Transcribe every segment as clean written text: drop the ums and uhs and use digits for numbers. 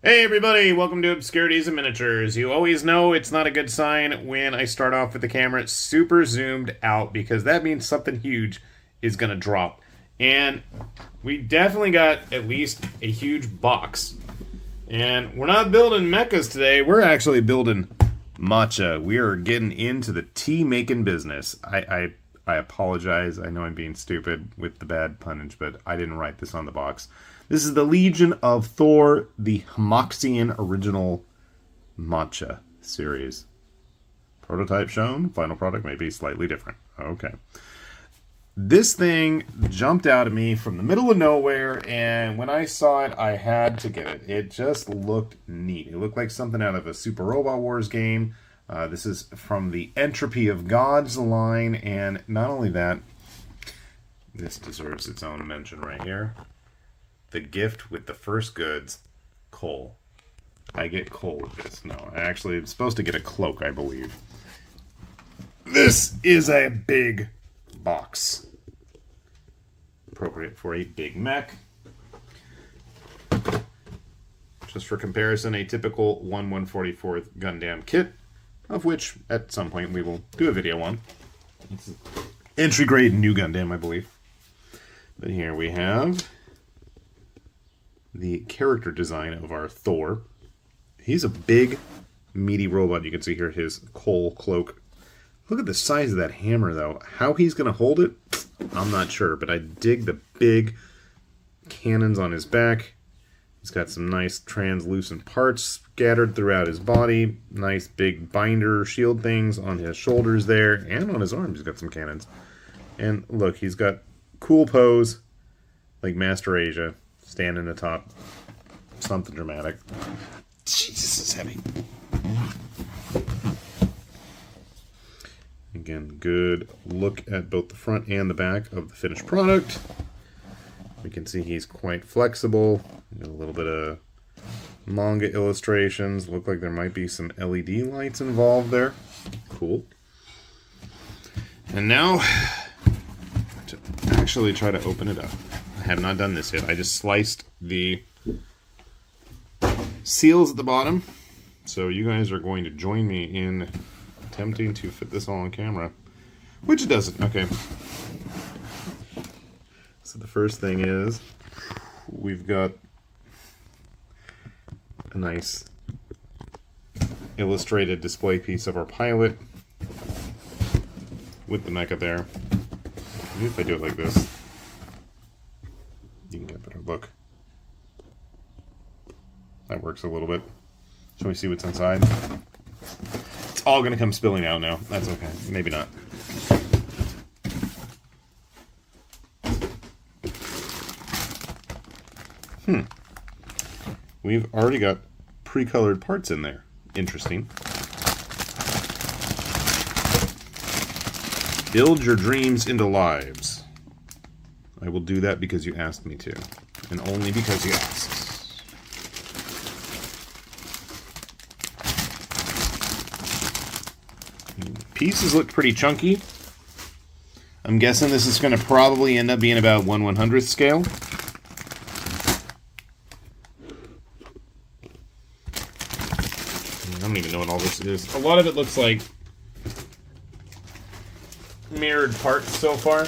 Hey everybody, welcome to Obscurities and Miniatures. You always know it's not a good sign when I start off with the camera super zoomed out because that means something huge is going to drop. And we definitely got at least a huge box. And we're not building mechas today, we're actually building matcha. We are getting into the tea making business. I apologize, I know I'm being stupid with the bad punnage, but I didn't write this on the box. This is the Legion of Thor, the Hemoxian original matcha series. Prototype shown, final product may be slightly different. Okay. This thing jumped out at me from the middle of nowhere, and when I saw it, I had to get it. It just looked neat. It looked like something out of a Super Robot Wars game. This is from the Entropy of Gods line, and not only that, this deserves its own mention right here. The gift with the first goods, coal. I get coal with this. No, I actually am supposed to get a cloak, I believe. This is a big box. Appropriate for a big mech. Just for comparison, a typical 1/144th Gundam kit, of which at some point we will do a video on. It's entry grade new Gundam, I believe. But here we have the character design of our Thor. He's a big, meaty robot. You can see here his coal cloak. Look at the size of that hammer, though. How he's going to hold it, I'm not sure, but I dig the big cannons on his back. He's got some nice translucent parts scattered throughout his body. Nice big binder shield things on his shoulders there, and on his arms he's got some cannons. And look, he's got cool pose, like Master Asia. Standing atop something dramatic. Jesus, it's heavy. Again, good look at both the front and the back of the finished product. We can see he's quite flexible. A little bit of manga illustrations. Look like there might be some LED lights involved there. Cool. And now, to actually try to open it up. I have not done this yet. I just sliced the seals at the bottom. So you guys are going to join me in attempting to fit this all on camera. Which it doesn't. Okay. So the first thing is we've got a nice illustrated display piece of our pilot with the mecha there. Maybe if I do it like this, you can get a better look. That works a little bit. Shall we see what's inside? It's all going to come spilling out now. That's okay. Maybe not. We've already got pre-colored parts in there. Interesting. Build your dreams into lives. I will do that because you asked me to. And only because you asked. Pieces look pretty chunky. I'm guessing this is going to probably end up being about 1/100th scale. I don't even know what all this is. A lot of it looks like mirrored parts so far.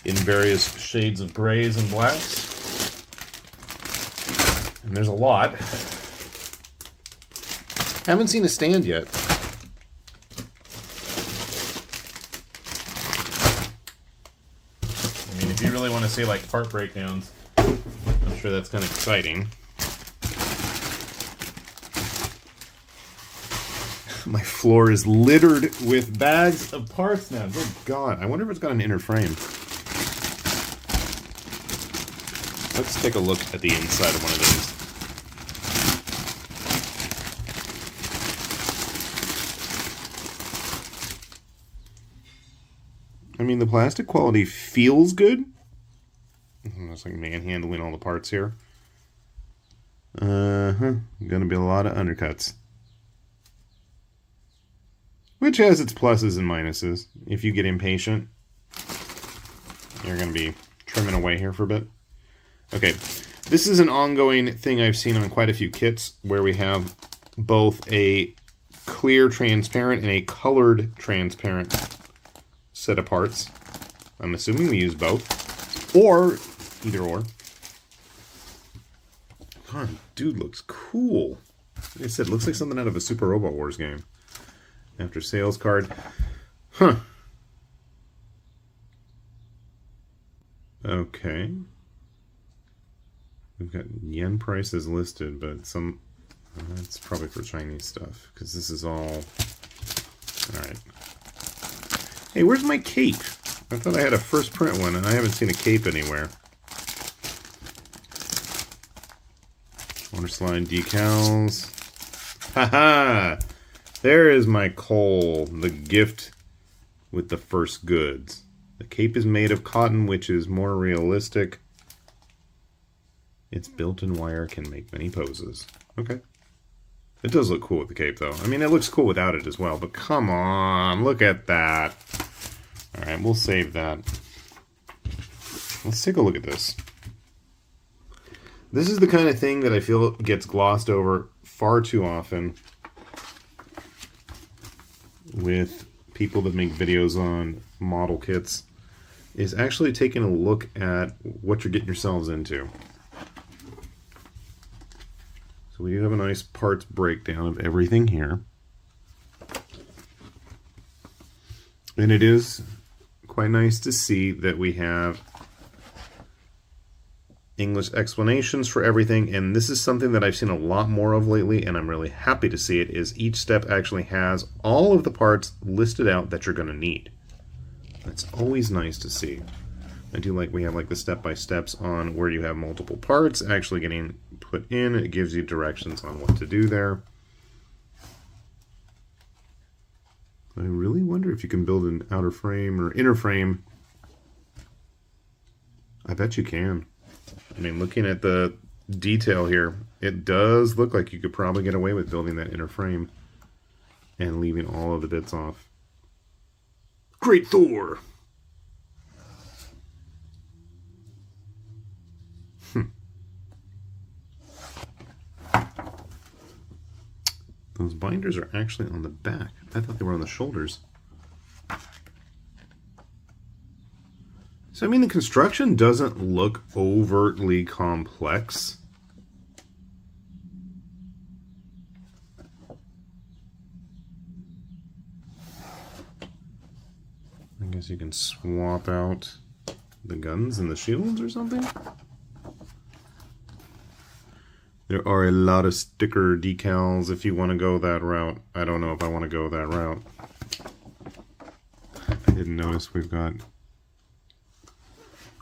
In various shades of grays and blacks. And there's a lot. Haven't seen a stand yet. I mean, if you really want to say like part breakdowns, I'm sure that's kind of exciting. My floor is littered with bags of parts now. Good God. I wonder if it's got an inner frame. Let's take a look at the inside of one of these. I mean, the plastic quality feels good. It's like manhandling all the parts here. Gonna be a lot of undercuts. Which has its pluses and minuses. If you get impatient, you're gonna be trimming away here for a bit. Okay, this is an ongoing thing I've seen on quite a few kits where we have both a clear transparent and a colored transparent set of parts. I'm assuming we use both, or either or. God, dude looks cool. Like I said, looks like something out of a Super Robot Wars game. After sales card. Huh. Okay. We've got yen prices listed, but some... That's probably for Chinese stuff, because this is all... Alright. Hey, where's my cape? I thought I had a first print one, and I haven't seen a cape anywhere. Waterslide decals. Haha! There is my coal, the gift with the first goods. The cape is made of cotton, which is more realistic. Its built-in wire can make many poses. Okay. It does look cool with the cape, though. I mean, it looks cool without it as well, but come on, look at that. Alright, we'll save that. Let's take a look at this. This is the kind of thing that I feel gets glossed over far too often with people that make videos on model kits, is actually taking a look at what you're getting yourselves into. So we do have a nice parts breakdown of everything here. And it is quite nice to see that we have English explanations for everything, and this is something that I've seen a lot more of lately, and I'm really happy to see it, is each step actually has all of the parts listed out that you're going to need. That's always nice to see. I do like we have like the step-by-steps on where you have multiple parts actually getting put in. It gives you directions on what to do there. I really wonder if you can build an outer frame or inner frame. I bet you can. I mean, looking at the detail here, it does look like you could probably get away with building that inner frame and leaving all of the bits off. Great Thor! Those binders are actually on the back. I thought they were on the shoulders. So, I mean, the construction doesn't look overtly complex. I guess you can swap out the guns and the shields or something. There are a lot of sticker decals if you want to go that route. I don't know if I want to go that route. I didn't notice we've got...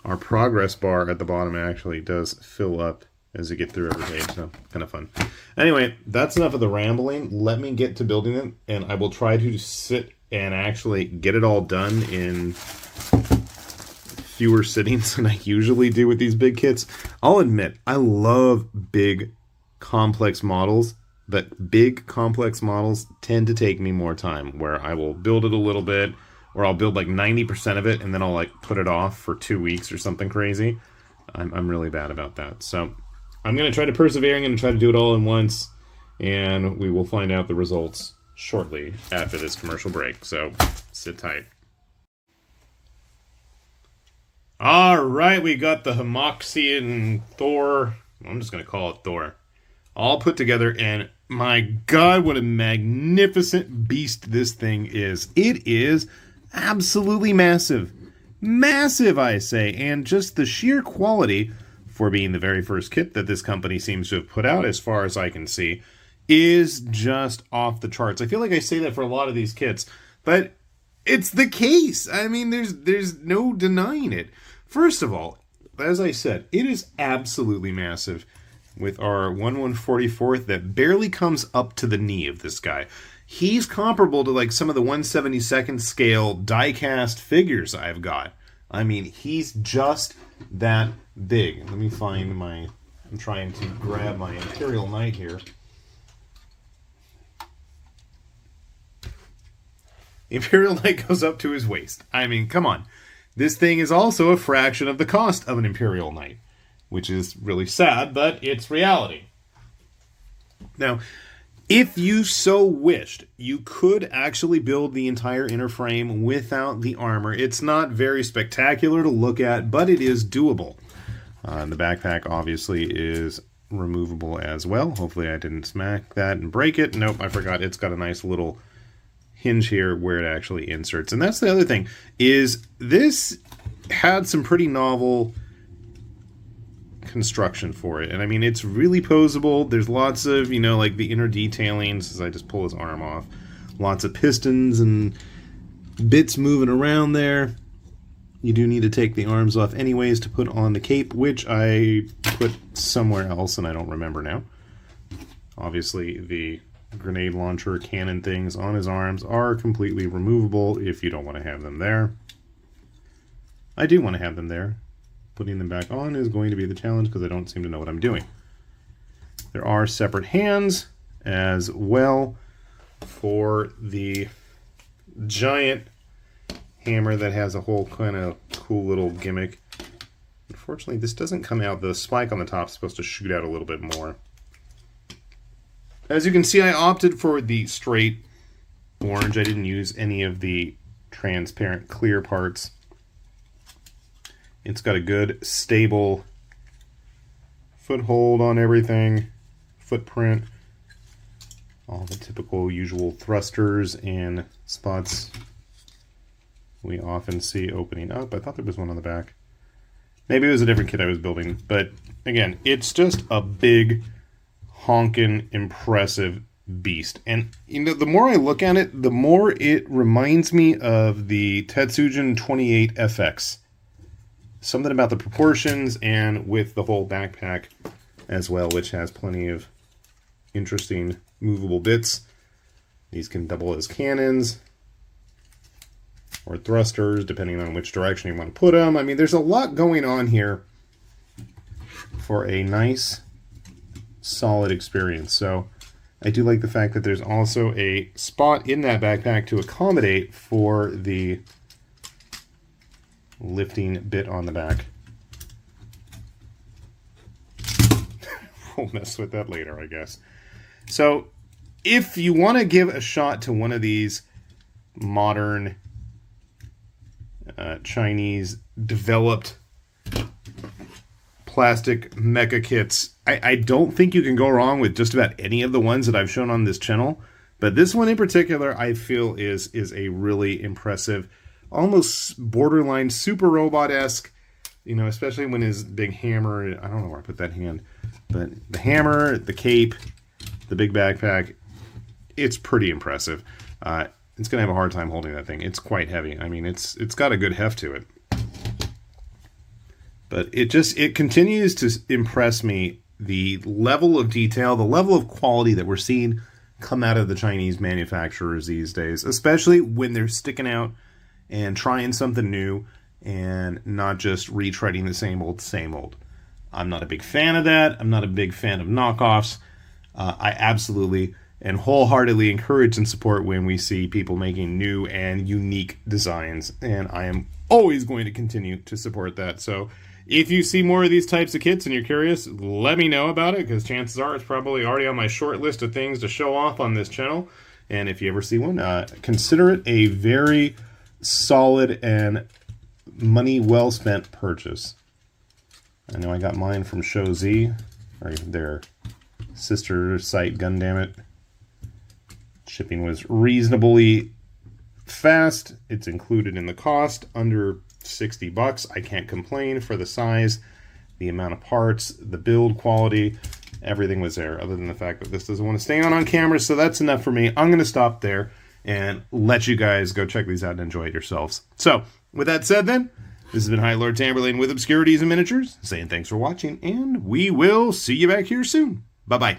Our progress bar at the bottom actually does fill up as you get through every page, so kind of fun. Anyway, that's enough of the rambling. Let me get to building it, and I will try to sit and actually get it all done in fewer sittings than I usually do with these big kits. I'll admit, I love big, complex models, but big, complex models tend to take me more time, where I will build it a little bit, or I'll build like 90% of it, and then I'll like put it off for 2 weeks or something crazy. I'm really bad about that. So I'm going to try to persevere. I'm going to try to do it all in once, and we will find out the results shortly after this commercial break. So sit tight. All right, we got the Hemoxian Thor. I'm just going to call it Thor. All put together, and my God, what a magnificent beast this thing is. It is absolutely massive. Massive, I say. And just the sheer quality, for being the very first kit that this company seems to have put out, as far as I can see, is just off the charts. I feel like I say that for a lot of these kits, but it's the case. I mean, there's no denying it. First of all, as I said, it is absolutely massive, with our 1/144th that barely comes up to the knee of this guy. He's comparable to like some of the 1/72nd scale die-cast figures I've got. I mean, he's just that big. Let me find my... I'm trying to grab my Imperial Knight here. The Imperial Knight goes up to his waist. I mean, come on. This thing is also a fraction of the cost of an Imperial Knight. which is really sad, but it's reality. Now, if you so wished, you could actually build the entire inner frame without the armor. It's not very spectacular to look at, but it is doable. The backpack obviously is removable as well. Hopefully I didn't smack that and break it. Nope, I forgot. It's got a nice little hinge here where it actually inserts. And that's the other thing, is this had some pretty novel construction for it. And I mean, it's really posable. There's lots of, you know, like the inner detailings, as I just pull his arm off. Lots of pistons and bits moving around there. You do need to take the arms off anyways to put on the cape, which I put somewhere else and I don't remember now. Obviously, the grenade launcher cannon things on his arms are completely removable if you don't want to have them there. I do want to have them there. Putting them back on is going to be the challenge because I don't seem to know what I'm doing. There are separate hands as well for the giant hammer that has a whole kind of cool little gimmick. Unfortunately, this doesn't come out. The spike on the top is supposed to shoot out a little bit more. As you can see, I opted for the straight orange. I didn't use any of the transparent clear parts. It's got a good, stable foothold on everything, footprint, all the typical usual thrusters and spots we often see opening up. I thought there was one on the back. Maybe it was a different kit I was building, but again, it's just a big, honkin' impressive beast. And you know, the more I look at it, the more it reminds me of the Tetsujin 28 FX. Something about the proportions and with the whole backpack as well, which has plenty of interesting movable bits. These can double as cannons or thrusters, depending on which direction you want to put them. I mean, there's a lot going on here for a nice, solid experience. So I do like the fact that there's also a spot in that backpack to accommodate for the lifting bit on the back. We'll mess with that later, I guess. So if you want to give a shot to one of these modern Chinese developed plastic mecha kits, I don't think you can go wrong with just about any of the ones that I've shown on this channel, but this one in particular I feel is a really impressive, almost borderline super robot-esque, you know, especially when his big hammer, I don't know where I put that hand, but the hammer, the cape, the big backpack, it's pretty impressive. It's going to have a hard time holding that thing. It's quite heavy. I mean, it's got a good heft to it. But it continues to impress me, the level of detail, the level of quality that we're seeing come out of the Chinese manufacturers these days, especially when they're sticking out and trying something new and not just retreading the same old, same old. I'm not a big fan of that. I'm not a big fan of knockoffs. I absolutely and wholeheartedly encourage and support when we see people making new and unique designs, and I am always going to continue to support that. So if you see more of these types of kits and you're curious, let me know about it, because chances are it's probably already on my short list of things to show off on this channel. And if you ever see one, consider it a very solid and money well spent purchase. I know I got mine from Show Z, or their sister site, Gundamn. Shipping was reasonably fast. It's included in the cost, under $60. I can't complain for the size, the amount of parts, the build quality, everything was there, other than the fact that this doesn't want to stay on camera, so that's enough for me. I'm going to stop there and let you guys go check these out and enjoy it yourselves. So, with that said then, this has been High Lord Tamberlane with Obscurities and Miniatures, saying thanks for watching, and we will see you back here soon. Bye-bye.